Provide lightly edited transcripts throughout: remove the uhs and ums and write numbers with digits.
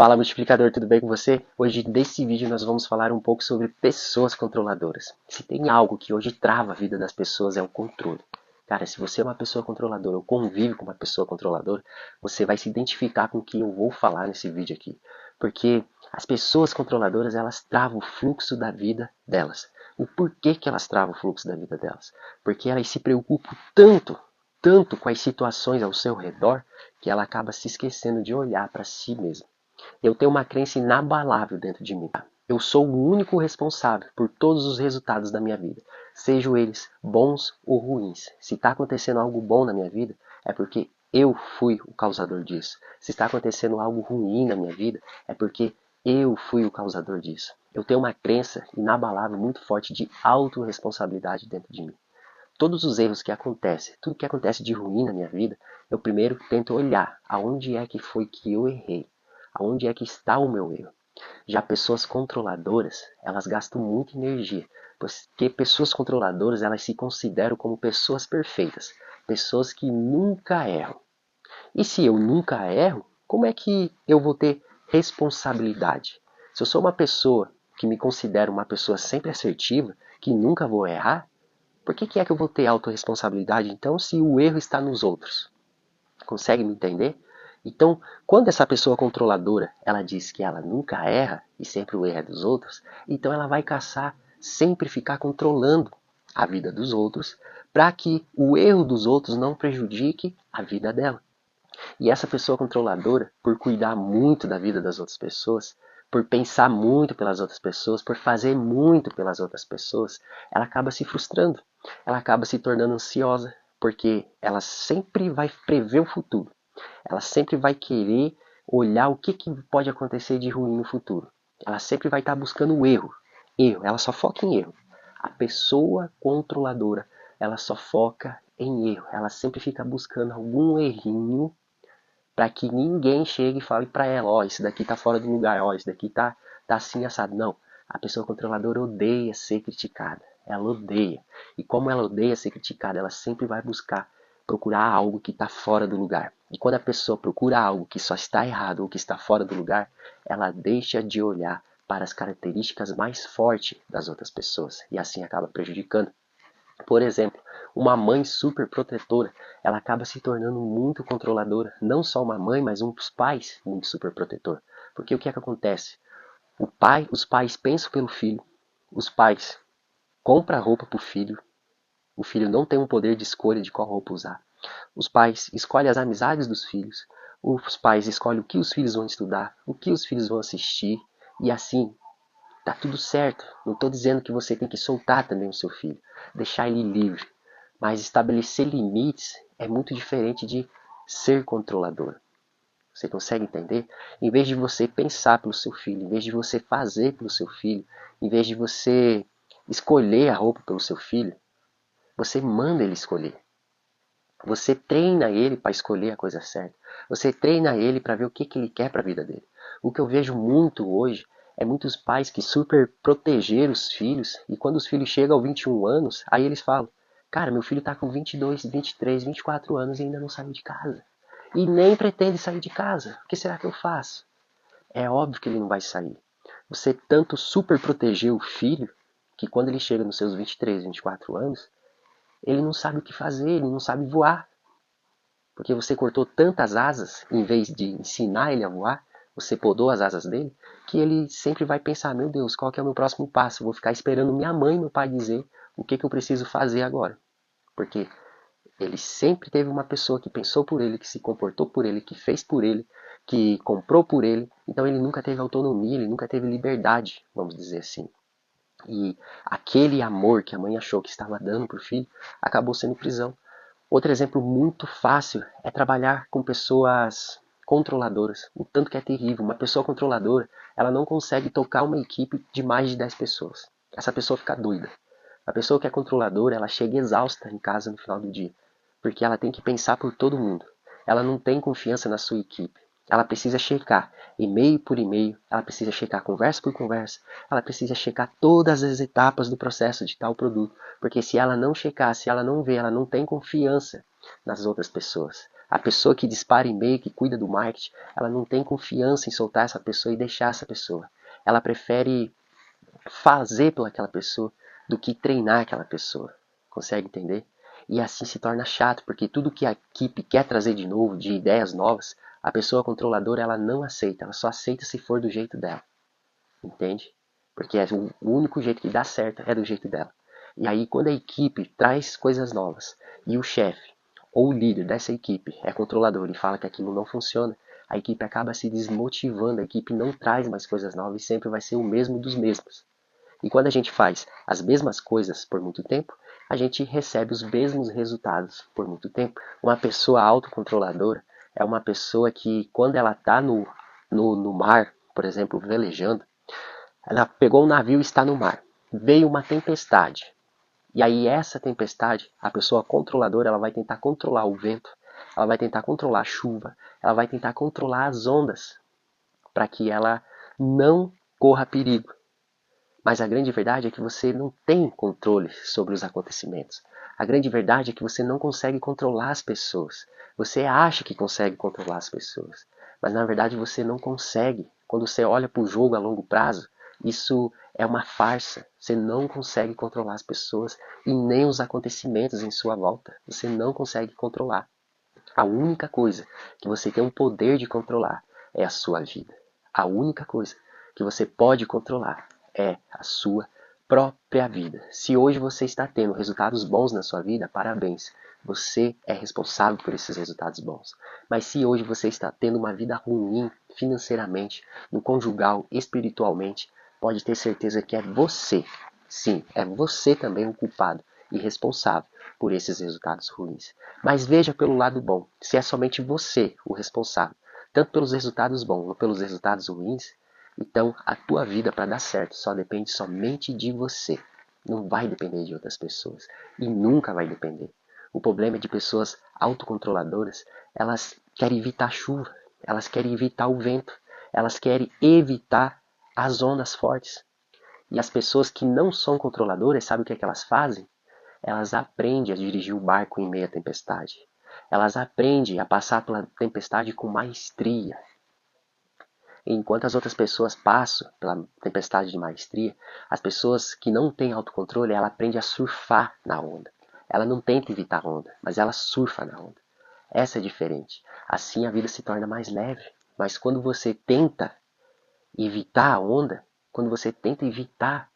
Fala multiplicador, tudo bem com você? Hoje nesse vídeo nós vamos falar um pouco sobre pessoas controladoras. Se tem algo que hoje trava a vida das pessoas é o controle. Cara, se você é uma pessoa controladora ou convive com uma pessoa controladora, você vai se identificar com o que eu vou falar nesse vídeo aqui. Porque as pessoas controladoras, elas travam o fluxo da vida delas. O porquê que elas travam o fluxo da vida delas? Porque elas se preocupam tanto com as situações ao seu redor, que ela acaba se esquecendo de olhar para si mesma. Eu tenho uma crença inabalável dentro de mim. Eu sou o único responsável por todos os resultados da minha vida, sejam eles bons ou ruins. Se está acontecendo algo bom na minha vida, é porque eu fui o causador disso. Se está acontecendo algo ruim na minha vida, é porque eu fui o causador disso. Eu tenho uma crença inabalável muito forte de autorresponsabilidade dentro de mim. Todos os erros que acontecem, tudo que acontece de ruim na minha vida, eu primeiro tento olhar aonde é que foi que eu errei. Aonde é que está o meu erro? Já pessoas controladoras, elas gastam muita energia, porque pessoas controladoras, elas se consideram como pessoas perfeitas, pessoas que nunca erram. E se eu nunca erro, como é que eu vou ter responsabilidade? Se eu sou uma pessoa que me considero uma pessoa sempre assertiva, que nunca vou errar, por que é que eu vou ter autorresponsabilidade então se o erro está nos outros? Consegue me entender? Então, quando essa pessoa controladora, ela diz que ela nunca erra e sempre o erro é dos outros, então ela vai caçar sempre ficar controlando a vida dos outros para que o erro dos outros não prejudique a vida dela. E essa pessoa controladora, por cuidar muito da vida das outras pessoas, por pensar muito pelas outras pessoas, por fazer muito pelas outras pessoas, ela acaba se frustrando. Ela acaba se tornando ansiosa, porque ela sempre vai prever o futuro. Ela sempre vai querer olhar o que pode acontecer de ruim no futuro. Ela sempre vai estar buscando o erro. Erro, ela só foca em erro. A pessoa controladora, ela só foca em erro. Ela sempre fica buscando algum errinho para que ninguém chegue e fale para ela, ó, isso daqui tá fora do lugar, ó, isso daqui tá assim assado. Não, a pessoa controladora odeia ser criticada, ela odeia. E como ela odeia ser criticada, ela sempre vai procurar algo que está fora do lugar. E quando a pessoa procura algo que só está errado ou que está fora do lugar, ela deixa de olhar para as características mais fortes das outras pessoas e assim acaba prejudicando. Por exemplo, uma mãe super protetora, ela acaba se tornando muito controladora. Não só uma mãe, mas um dos pais muito super protetor. Porque o que é que acontece? Os pais pensam pelo filho, os pais compram a roupa para o filho não tem um poder de escolha de qual roupa usar. Os pais escolhem as amizades dos filhos, os pais escolhem o que os filhos vão estudar, o que os filhos vão assistir, e assim tá tudo certo. Não estou dizendo que você tem que soltar também o seu filho, deixar ele livre. Mas estabelecer limites é muito diferente de ser controlador. Você consegue entender? Em vez de você pensar pelo seu filho, em vez de você fazer pelo seu filho, em vez de você escolher a roupa pelo seu filho, você manda ele escolher. Você treina ele para escolher a coisa certa. Você treina ele para ver o que ele quer para a vida dele. O que eu vejo muito hoje é muitos pais que super protegeram os filhos e quando os filhos chegam aos 21 anos, aí eles falam: cara, meu filho está com 22, 23, 24 anos e ainda não saiu de casa. E nem pretende sair de casa. O que será que eu faço? É óbvio que ele não vai sair. Você tanto super protegeu o filho que quando ele chega nos seus 23, 24 anos, ele não sabe o que fazer, ele não sabe voar. Porque você cortou tantas asas, em vez de ensinar ele a voar, você podou as asas dele, que ele sempre vai pensar, meu Deus, qual que é o meu próximo passo? Eu vou ficar esperando minha mãe e meu pai dizer o que eu preciso fazer agora. Porque ele sempre teve uma pessoa que pensou por ele, que se comportou por ele, que fez por ele, que comprou por ele. Então ele nunca teve autonomia, ele nunca teve liberdade, vamos dizer assim. E aquele amor que a mãe achou que estava dando para o filho acabou sendo prisão. Outro exemplo muito fácil é trabalhar com pessoas controladoras. O tanto que é terrível. Uma pessoa controladora, ela não consegue tocar uma equipe de mais de 10 pessoas. Essa pessoa fica doida. A pessoa que é controladora, ela chega exausta em casa no final do dia. Porque ela tem que pensar por todo mundo. Ela não tem confiança na sua equipe. Ela precisa checar e-mail por e-mail, ela precisa checar conversa por conversa, ela precisa checar todas as etapas do processo de tal produto. Porque se ela não checar, se ela não vê, ela não tem confiança nas outras pessoas. A pessoa que dispara e-mail, que cuida do marketing, ela não tem confiança em soltar essa pessoa e deixar essa pessoa. Ela prefere fazer pelaquela pessoa do que treinar aquela pessoa. Consegue entender? E assim se torna chato, porque tudo que a equipe quer trazer de novo, de ideias novas, a pessoa controladora ela não aceita. Ela só aceita se for do jeito dela. Entende? Porque o único jeito que dá certo é do jeito dela. E aí quando a equipe traz coisas novas e o chefe ou o líder dessa equipe é controlador e fala que aquilo não funciona, a equipe acaba se desmotivando, a equipe não traz mais coisas novas e sempre vai ser o mesmo dos mesmos. E quando a gente faz as mesmas coisas por muito tempo, a gente recebe os mesmos resultados por muito tempo. Uma pessoa autocontroladora é uma pessoa que, quando ela está no mar, por exemplo, velejando, ela pegou um navio e está no mar. Veio uma tempestade. E aí essa tempestade, a pessoa controladora, ela vai tentar controlar o vento, ela vai tentar controlar a chuva, ela vai tentar controlar as ondas para que ela não corra perigo. Mas a grande verdade é que você não tem controle sobre os acontecimentos. A grande verdade é que você não consegue controlar as pessoas. Você acha que consegue controlar as pessoas, mas na verdade você não consegue. Quando você olha para o jogo a longo prazo, isso é uma farsa. Você não consegue controlar as pessoas e nem os acontecimentos em sua volta. Você não consegue controlar. A única coisa que você tem o poder de controlar é a sua vida. A única coisa que você pode controlar é a sua própria vida. Se hoje você está tendo resultados bons na sua vida, parabéns. Você é responsável por esses resultados bons. Mas se hoje você está tendo uma vida ruim financeiramente, no conjugal, espiritualmente, pode ter certeza que é você. Sim, é você também o culpado e responsável por esses resultados ruins. Mas veja pelo lado bom, se é somente você o responsável, tanto pelos resultados bons ou pelos resultados ruins, então a tua vida para dar certo só depende somente de você. Não vai depender de outras pessoas e nunca vai depender. O problema é de pessoas autocontroladoras, elas querem evitar a chuva, elas querem evitar o vento, elas querem evitar as ondas fortes. E as pessoas que não são controladoras, sabe o que é que elas fazem? Elas aprendem a dirigir o barco em meio à tempestade. Elas aprendem a passar pela tempestade com maestria. Enquanto as outras pessoas passam pela tempestade de maestria, as pessoas que não têm autocontrole, ela aprende a surfar na onda. Ela não tenta evitar a onda, mas ela surfa na onda. Essa é diferente. Assim a vida se torna mais leve. Mas quando você tenta evitar a onda, quando você tenta evitar,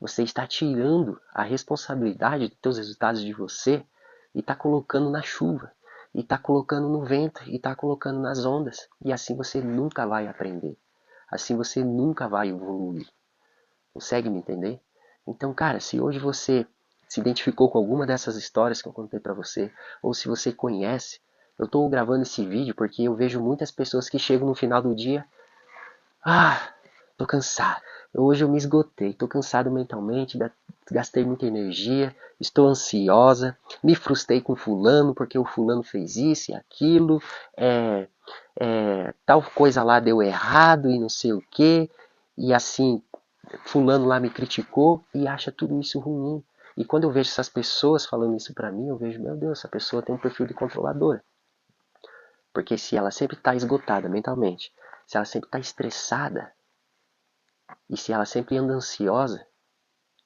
você está tirando a responsabilidade dos seus resultados de você e está colocando na chuva, e está colocando no vento, e está colocando nas ondas. E assim você nunca vai aprender. Assim você nunca vai evoluir. Consegue me entender? Então, cara, se hoje você se identificou com alguma dessas histórias que eu contei para você, ou se você conhece, eu estou gravando esse vídeo porque eu vejo muitas pessoas que chegam no final do dia, tô cansado. Hoje eu me esgotei, tô cansado mentalmente, gastei muita energia, estou ansiosa, me frustrei com fulano porque o fulano fez isso e aquilo, tal coisa lá deu errado e não sei o que, e assim, fulano lá me criticou e acha tudo isso ruim. E quando eu vejo essas pessoas falando isso pra mim, eu vejo, meu Deus, essa pessoa tem um perfil de controladora. Porque se ela sempre está esgotada mentalmente, se ela sempre está estressada, e se ela sempre anda ansiosa,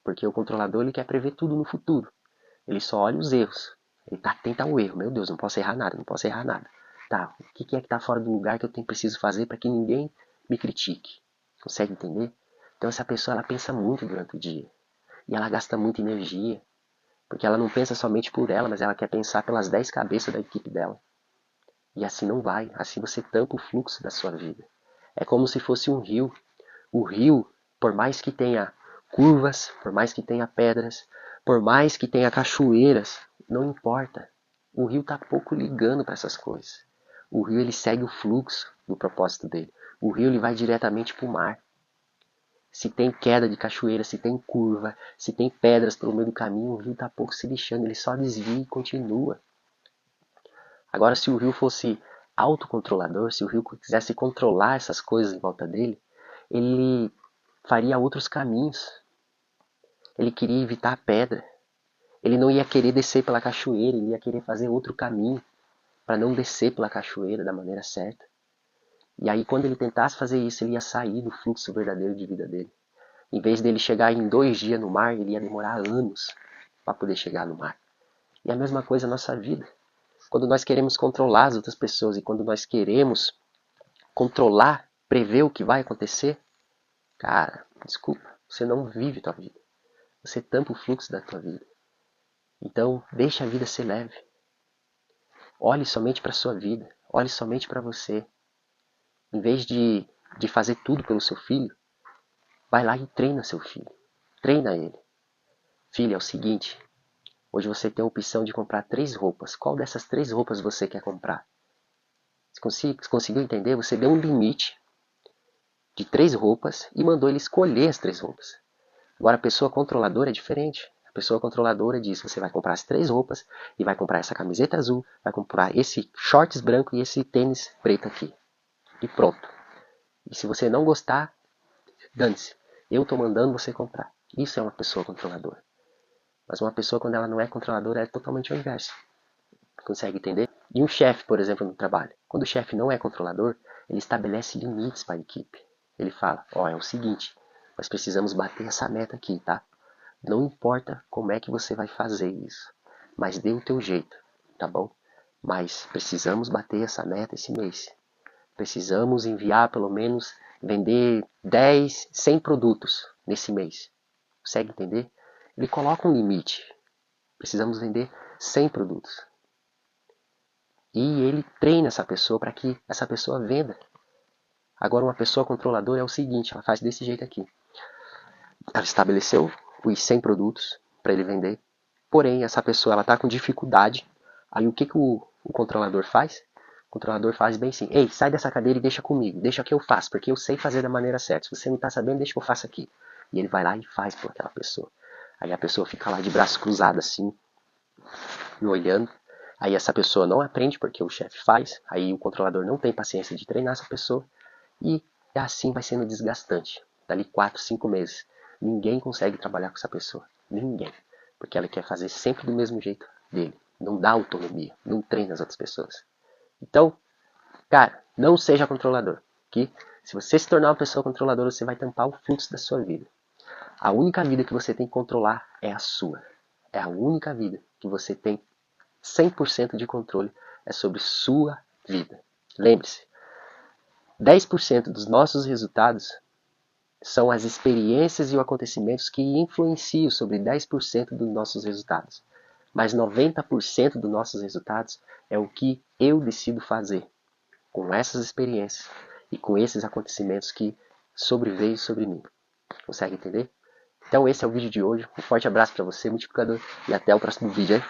porque o controlador ele quer prever tudo no futuro. Ele só olha os erros. Ele está atento ao erro. Meu Deus, não posso errar nada, não posso errar nada. Tá, o que é que está fora do lugar que eu preciso fazer para que ninguém me critique? Consegue entender? Então essa pessoa ela pensa muito durante o dia. E ela gasta muita energia. Porque ela não pensa somente por ela, mas ela quer pensar pelas 10 cabeças da equipe dela. E assim não vai. Assim você tampa o fluxo da sua vida. É como se fosse um rio. O rio, por mais que tenha curvas, por mais que tenha pedras, por mais que tenha cachoeiras, não importa. O rio está pouco ligando para essas coisas. O rio ele segue o fluxo do propósito dele. O rio ele vai diretamente para o mar. Se tem queda de cachoeira, se tem curva, se tem pedras pelo meio do caminho, o rio está pouco se lixando, ele só desvia e continua. Agora, se o rio fosse autocontrolador, se o rio quisesse controlar essas coisas em volta dele, ele faria outros caminhos. Ele queria evitar a pedra. Ele não ia querer descer pela cachoeira, ele ia querer fazer outro caminho. para não descer pela cachoeira da maneira certa. E aí quando ele tentasse fazer isso, ele ia sair do fluxo verdadeiro de vida dele. Em vez dele chegar em 2 dias no mar, ele ia demorar anos para poder chegar no mar. E a mesma coisa na nossa vida. Quando nós queremos controlar as outras pessoas e quando nós queremos controlar, prever o que vai acontecer, cara, desculpa, você não vive tua vida. Você tampa o fluxo da tua vida. Então, deixa a vida ser leve. Olhe somente para a sua vida. Olhe somente para você. Em vez de fazer tudo pelo seu filho, vai lá e treina seu filho. Treina ele. Filho, é o seguinte. Hoje você tem a opção de comprar 3 roupas. Qual dessas 3 roupas você quer comprar? Você conseguiu entender? Você deu um limite de 3 roupas e mandou ele escolher as 3 roupas. Agora a pessoa controladora é diferente. A pessoa controladora diz, você vai comprar as 3 roupas e vai comprar essa camiseta azul, vai comprar esse shorts branco e esse tênis preto aqui. E pronto. E se você não gostar, dane-se. Eu estou mandando você comprar. Isso é uma pessoa controladora. Mas uma pessoa, quando ela não é controladora, é totalmente o inverso. Consegue entender? E um chefe, por exemplo, no trabalho. Quando o chefe não é controlador, ele estabelece limites para a equipe. Ele fala, é o seguinte, nós precisamos bater essa meta aqui, tá? Não importa como é que você vai fazer isso, mas dê o teu jeito, tá bom? Mas precisamos bater essa meta esse mês. Precisamos enviar pelo menos, vender 10, 100 produtos nesse mês. Consegue entender? Ele coloca um limite. Precisamos vender 100 produtos. E ele treina essa pessoa para que essa pessoa venda. Agora uma pessoa controladora é o seguinte, ela faz desse jeito aqui. Ela estabeleceu os 100 produtos para ele vender. Porém, essa pessoa está com dificuldade. Aí o que o controlador faz? O controlador faz bem assim. Ei, sai dessa cadeira e deixa comigo. Deixa que eu faço, porque eu sei fazer da maneira certa. Se você não está sabendo, deixa que eu faça aqui. E ele vai lá e faz por aquela pessoa. Aí a pessoa fica lá de braço cruzado assim, me olhando. Aí essa pessoa não aprende porque o chefe faz. Aí o controlador não tem paciência de treinar essa pessoa. E assim vai sendo desgastante. Dali 4, 5 meses. Ninguém consegue trabalhar com essa pessoa. Ninguém. Porque ela quer fazer sempre do mesmo jeito dele. Não dá autonomia. Não treina as outras pessoas. Então, cara, não seja controlador. Que se você se tornar uma pessoa controladora, você vai tampar o fluxo da sua vida. A única vida que você tem que controlar é a sua. É a única vida que você tem 100% de controle. É sobre sua vida. Lembre-se, 10% dos nossos resultados são as experiências e os acontecimentos que influenciam sobre 10% dos nossos resultados. Mas 90% dos nossos resultados é o que eu decido fazer com essas experiências e com esses acontecimentos que sobreveio sobre mim. Consegue entender? Então esse é o vídeo de hoje. Um forte abraço para você, multiplicador, e até o próximo vídeo, hein?